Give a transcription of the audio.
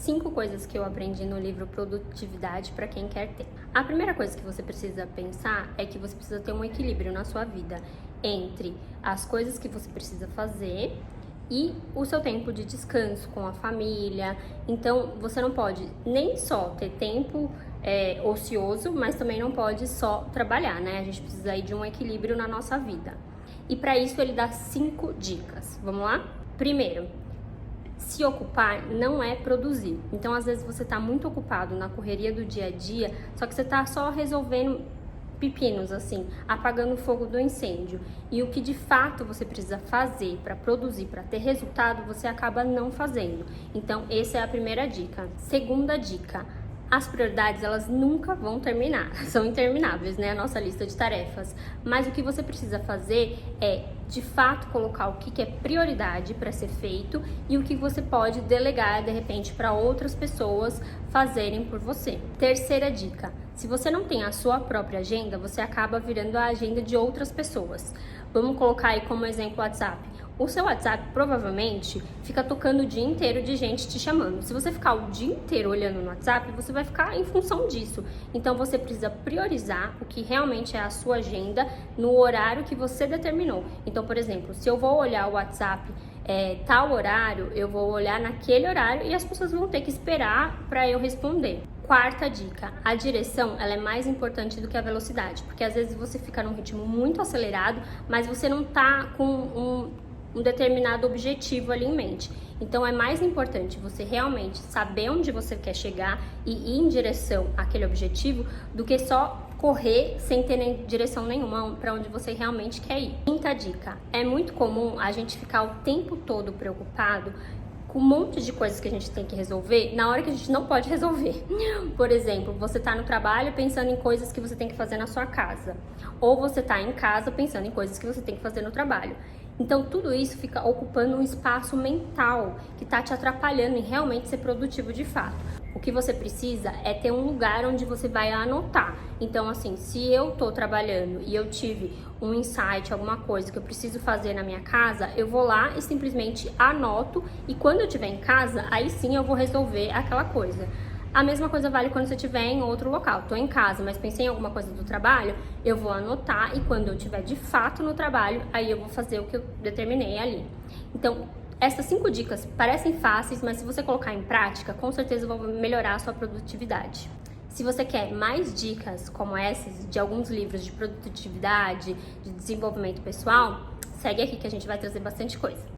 5 coisas que eu aprendi no livro Produtividade para quem quer ter. A primeira coisa que você precisa pensar é que você precisa ter um equilíbrio na sua vida entre as coisas que você precisa fazer e o seu tempo de descanso com a família. Então, você não pode nem só ter tempo ocioso, mas também não pode só trabalhar, né? A gente precisa aí de um equilíbrio na nossa vida. E para isso ele dá 5 dicas. Vamos lá? Primeiro, se ocupar não é produzir. Então, às vezes você está muito ocupado na correria do dia a dia, só que você está só resolvendo pepinos, assim, apagando o fogo do incêndio. E o que de fato você precisa fazer para produzir, para ter resultado, você acaba não fazendo. Então, essa é a primeira dica. Segunda dica: as prioridades, elas nunca vão terminar, são intermináveis, né, a nossa lista de tarefas. Mas o que você precisa fazer é, de fato, colocar o que é prioridade para ser feito e o que você pode delegar, de repente, para outras pessoas fazerem por você. Terceira dica: se você não tem a sua própria agenda, você acaba virando a agenda de outras pessoas. Vamos colocar aí como exemplo o WhatsApp. O seu WhatsApp provavelmente fica tocando o dia inteiro de gente te chamando. Se você ficar o dia inteiro olhando no WhatsApp, você vai ficar em função disso. Então você precisa priorizar o que realmente é a sua agenda no horário que você determinou. Então, por exemplo, se eu vou olhar o WhatsApp tal horário, eu vou olhar naquele horário e as pessoas vão ter que esperar para eu responder. Quarta dica: a direção, ela é mais importante do que a velocidade, porque às vezes você fica num ritmo muito acelerado, mas você não tá com um determinado objetivo ali em mente. Então é mais importante você realmente saber onde você quer chegar e ir em direção àquele objetivo do que só correr sem ter nem direção nenhuma para onde você realmente quer ir. Quinta dica: é muito comum a gente ficar o tempo todo preocupado com um monte de coisas que a gente tem que resolver na hora que a gente não pode resolver. Por exemplo, você tá no trabalho pensando em coisas que você tem que fazer na sua casa, ou você tá em casa pensando em coisas que você tem que fazer no trabalho. Então, tudo isso fica ocupando um espaço mental que tá te atrapalhando em realmente ser produtivo de fato. O que você precisa é ter um lugar onde você vai anotar. Então, assim, se eu tô trabalhando e eu tive um insight, alguma coisa que eu preciso fazer na minha casa, eu vou lá e simplesmente anoto, e quando eu estiver em casa, aí sim eu vou resolver aquela coisa. A mesma coisa vale quando você estiver em outro local. Tô em casa, mas pensei em alguma coisa do trabalho, eu vou anotar, e quando eu estiver de fato no trabalho, aí eu vou fazer o que eu determinei ali. Então, essas 5 dicas parecem fáceis, mas se você colocar em prática, com certeza vão melhorar a sua produtividade. Se você quer mais dicas como essas, de alguns livros de produtividade, de desenvolvimento pessoal, segue aqui que a gente vai trazer bastante coisa.